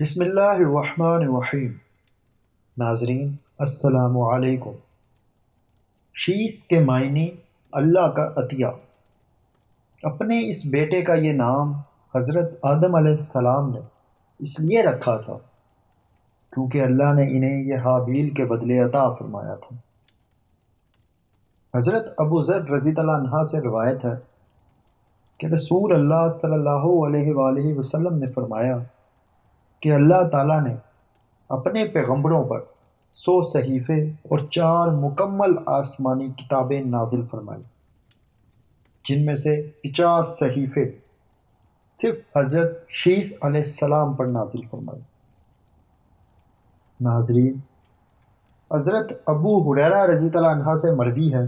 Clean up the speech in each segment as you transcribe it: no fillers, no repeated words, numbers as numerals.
بسم اللہ الرحمن الرحیم۔ ناظرین السلام علیکم۔ شیس کے معنی اللہ کا عطیہ۔ اپنے اس بیٹے کا یہ نام حضرت آدم علیہ السلام نے اس لیے رکھا تھا کیونکہ اللہ نے انہیں یہ حابیل کے بدلے عطا فرمایا تھا۔ حضرت ابو ذر رضی اللہ عنہ سے روایت ہے کہ رسول اللہ صلی اللہ علیہ وآلہ وسلم نے فرمایا کہ اللہ تعالیٰ نے اپنے پیغمبروں پر 100 صحیفے اور 4 مکمل آسمانی کتابیں نازل فرمائی، جن میں سے 50 صحیفے صرف حضرت شیس علیہ السلام پر نازل فرمائی۔ ناظرین، حضرت ابو ہریرہ رضی اللہ عنہ سے مروی ہے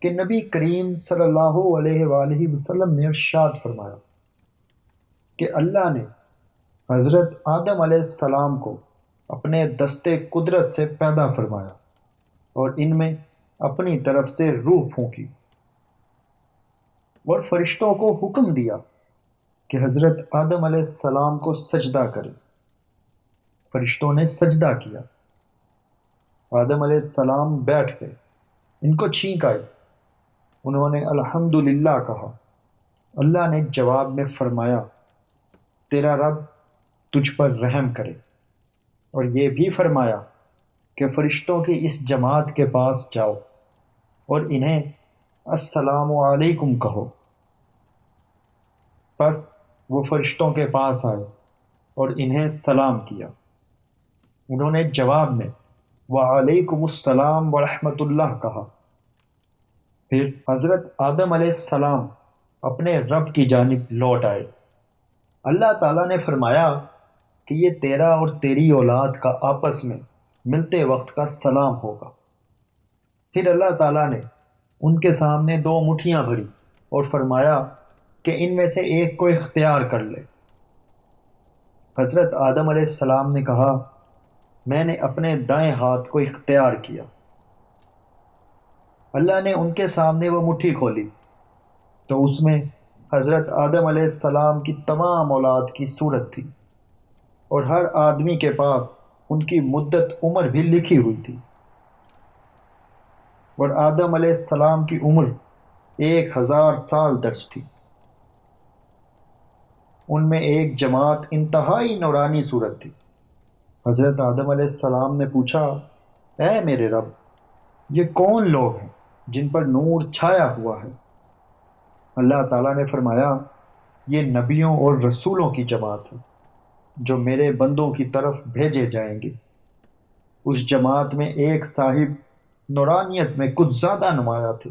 کہ نبی کریم صلی اللہ علیہ وآلہ وسلم نے ارشاد فرمایا کہ اللہ نے حضرت آدم علیہ السلام کو اپنے دستے قدرت سے پیدا فرمایا اور ان میں اپنی طرف سے روح پھونکی اور فرشتوں کو حکم دیا کہ حضرت آدم علیہ السلام کو سجدہ کرے۔ فرشتوں نے سجدہ کیا۔ آدم علیہ السلام بیٹھ گئے، ان کو چھینک آئی، انہوں نے الحمدللہ کہا۔ اللہ نے جواب میں فرمایا، تیرا رب تجھ پر رحم کرے، اور یہ بھی فرمایا کہ فرشتوں کی اس جماعت کے پاس جاؤ اور انہیں السلام علیکم کہو۔ پس وہ فرشتوں کے پاس آئے اور انہیں سلام کیا۔ انہوں نے جواب میں وعلیکم السلام ورحمۃ اللہ کہا۔ پھر حضرت آدم علیہ السلام اپنے رب کی جانب لوٹ آئے۔ اللہ تعالیٰ نے فرمایا کہ یہ تیرا اور تیری اولاد کا آپس میں ملتے وقت کا سلام ہوگا۔ پھر اللہ تعالیٰ نے ان کے سامنے 2 مٹھیاں بھری اور فرمایا کہ ان میں سے ایک کو اختیار کر لے۔ حضرت آدم علیہ السلام نے کہا، میں نے اپنے دائیں ہاتھ کو اختیار کیا۔ اللہ نے ان کے سامنے وہ مٹھی کھولی تو اس میں حضرت آدم علیہ السلام کی تمام اولاد کی صورت تھی، اور ہر آدمی کے پاس ان کی مدت عمر بھی لکھی ہوئی تھی، اور آدم علیہ السلام کی عمر 1000 سال درج تھی۔ ان میں ایک جماعت انتہائی نورانی صورت تھی۔ حضرت آدم علیہ السلام نے پوچھا، اے میرے رب، یہ کون لوگ ہیں جن پر نور چھایا ہوا ہے؟ اللہ تعالیٰ نے فرمایا، یہ نبیوں اور رسولوں کی جماعت ہے جو میرے بندوں کی طرف بھیجے جائیں گے۔ اس جماعت میں ایک صاحب نورانیت میں کچھ زیادہ نمایاں تھے،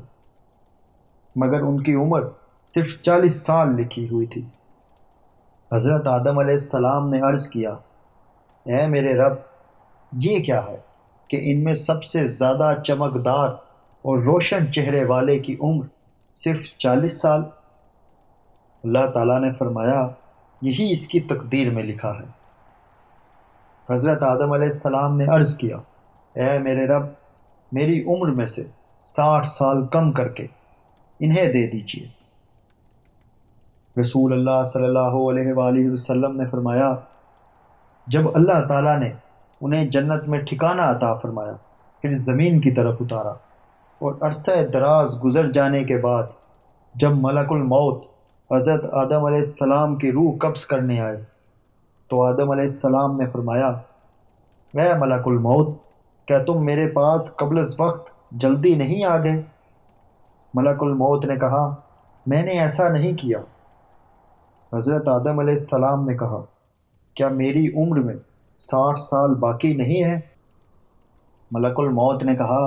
مگر ان کی عمر صرف 40 سال لکھی ہوئی تھی۔ حضرت آدم علیہ السلام نے عرض کیا، اے میرے رب، یہ کیا ہے کہ ان میں سب سے زیادہ چمکدار اور روشن چہرے والے کی عمر صرف 40 سال؟ اللہ تعالیٰ نے فرمایا، یہی اس کی تقدیر میں لکھا ہے۔ حضرت آدم علیہ السلام نے عرض کیا، اے میرے رب، میری عمر میں سے 60 سال کم کر کے انہیں دے دیجیے۔ رسول اللہ صلی اللہ علیہ وآلہ وسلم نے فرمایا، جب اللہ تعالیٰ نے انہیں جنت میں ٹھکانہ عطا فرمایا، پھر زمین کی طرف اتارا، اور عرصہ دراز گزر جانے کے بعد جب ملک الموت حضرت آدم علیہ السلام کی روح قبض کرنے آئے تو آدم علیہ السلام نے فرمایا، اے ملک الموت، کیا تم میرے پاس قبل از وقت جلدی نہیں آ گئے؟ ملک الموت نے کہا، میں نے ایسا نہیں کیا۔ حضرت آدم علیہ السلام نے کہا، کیا میری عمر میں 60 سال باقی نہیں ہے؟ ملک الموت نے کہا،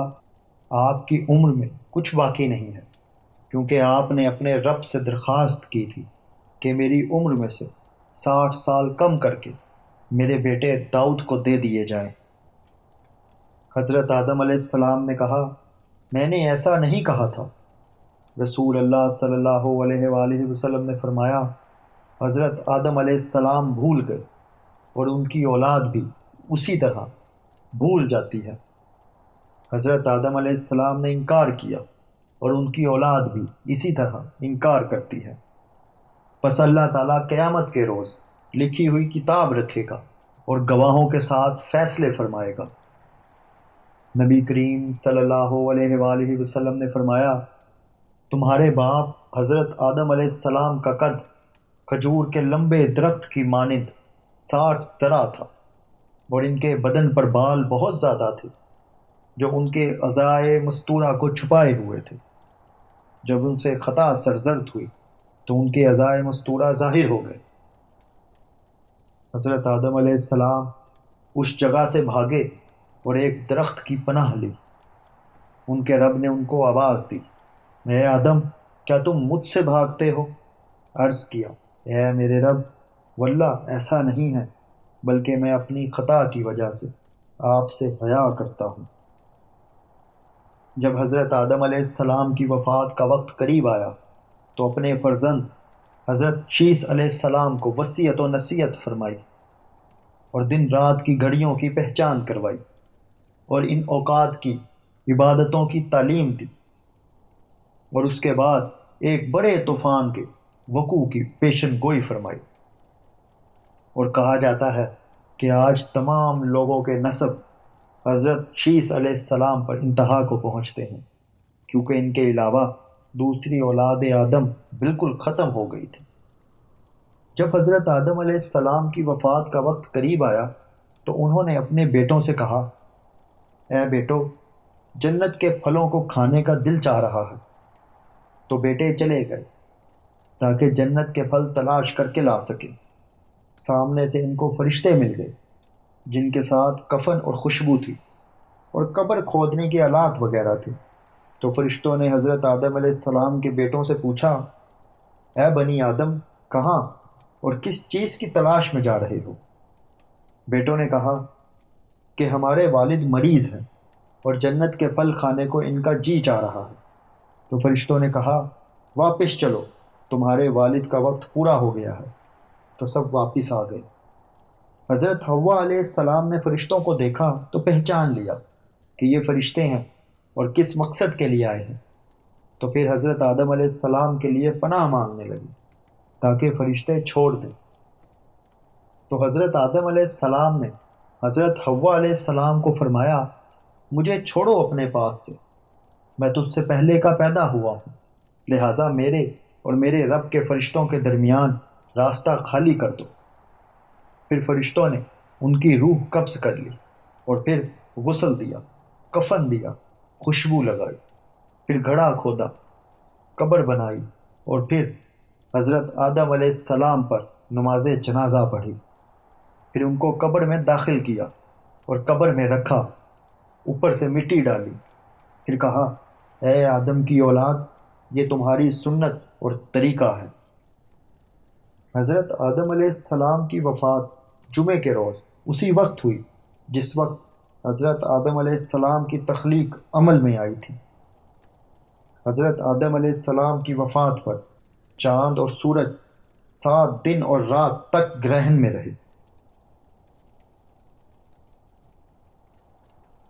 آپ کی عمر میں کچھ باقی نہیں ہے، کیونکہ آپ نے اپنے رب سے درخواست کی تھی کہ میری عمر میں سے 60 سال کم کر کے میرے بیٹے داؤد کو دے دیے جائیں۔ حضرت آدم علیہ السلام نے کہا، میں نے ایسا نہیں کہا تھا۔ رسول اللہ صلی اللہ علیہ وآلہ وسلم نے فرمایا، حضرت آدم علیہ السلام بھول گئے، اور ان کی اولاد بھی اسی طرح بھول جاتی ہے۔ حضرت آدم علیہ السلام نے انکار کیا، اور ان کی اولاد بھی اسی طرح انکار کرتی ہے۔ پس اللہ تعالیٰ قیامت کے روز لکھی ہوئی کتاب رکھے گا اور گواہوں کے ساتھ فیصلے فرمائے گا۔ نبی کریم صلی اللہ علیہ وآلہ وسلم نے فرمایا، تمہارے باپ حضرت آدم علیہ السلام کا قد کھجور کے لمبے درخت کی مانند 60 ذرا تھا، اور ان کے بدن پر بال بہت زیادہ تھے جو ان کے اعضائے مستورہ کو چھپائے ہوئے تھے۔ جب ان سے خطا سرزد ہوئی تو ان کے اعضائے مستورہ ظاہر ہو گئے۔ حضرت آدم علیہ السلام اس جگہ سے بھاگے اور ایک درخت کی پناہ لی۔ ان کے رب نے ان کو آواز دی، اے آدم، کیا تم مجھ سے بھاگتے ہو؟ عرض کیا، اے میرے رب، واللہ ایسا نہیں ہے، بلکہ میں اپنی خطا کی وجہ سے آپ سے حیا کرتا ہوں۔ جب حضرت آدم علیہ السلام کی وفات کا وقت قریب آیا تو اپنے فرزند حضرت شیث علیہ السلام کو وصیت و نصیحت فرمائی اور دن رات کی گھڑیوں کی پہچان کروائی اور ان اوقات کی عبادتوں کی تعلیم دی، اور اس کے بعد ایک بڑے طوفان کے وقوع کی پیشن گوئی فرمائی۔ اور کہا جاتا ہے کہ آج تمام لوگوں کے نسب حضرت شیث علیہ السلام پر انتہا کو پہنچتے ہیں، کیونکہ ان کے علاوہ دوسری اولاد آدم بالکل ختم ہو گئی تھی۔ جب حضرت آدم علیہ السلام کی وفات کا وقت قریب آیا تو انہوں نے اپنے بیٹوں سے کہا، اے بیٹو، جنت کے پھلوں کو کھانے کا دل چاہ رہا ہے۔ تو بیٹے چلے گئے تاکہ جنت کے پھل تلاش کر کے لا سکیں۔ سامنے سے ان کو فرشتے مل گئے جن کے ساتھ کفن اور خوشبو تھی اور قبر کھودنے کے آلات وغیرہ تھے۔ تو فرشتوں نے حضرت آدم علیہ السلام کے بیٹوں سے پوچھا، اے بنی آدم، کہاں اور کس چیز کی تلاش میں جا رہے ہو؟ بیٹوں نے کہا کہ ہمارے والد مریض ہیں اور جنت کے پھل کھانے کو ان کا جی چاہ رہا ہے۔ تو فرشتوں نے کہا، واپس چلو، تمہارے والد کا وقت پورا ہو گیا ہے۔ تو سب واپس آ گئے۔ حضرت حوا علیہ السلام نے فرشتوں کو دیکھا تو پہچان لیا کہ یہ فرشتے ہیں اور کس مقصد کے لیے آئے ہیں۔ تو پھر حضرت آدم علیہ السلام کے لیے پناہ مانگنے لگی تاکہ فرشتے چھوڑ دیں۔ تو حضرت آدم علیہ السلام نے حضرت حوا علیہ السلام کو فرمایا، مجھے چھوڑو اپنے پاس سے، میں تجھ سے پہلے کا پیدا ہوا ہوں، لہٰذا میرے اور میرے رب کے فرشتوں کے درمیان راستہ خالی کر دو۔ پھر فرشتوں نے ان کی روح قبض کر لی اور پھر غسل دیا، کفن دیا، خوشبو لگائی، پھر گھڑا کھودا، قبر بنائی اور پھر حضرت آدم علیہ السلام پر نماز جنازہ پڑھی۔ پھر ان کو قبر میں داخل کیا اور قبر میں رکھا، اوپر سے مٹی ڈالی، پھر کہا، اے آدم کی اولاد، یہ تمہاری سنت اور طریقہ ہے۔ حضرت آدم علیہ السلام کی وفات جمعے کے روز اسی وقت ہوئی جس وقت حضرت آدم علیہ السلام کی تخلیق عمل میں آئی تھی۔ حضرت آدم علیہ السلام کی وفات پر چاند اور سورج 7 دن اور رات تک گرہن میں رہے۔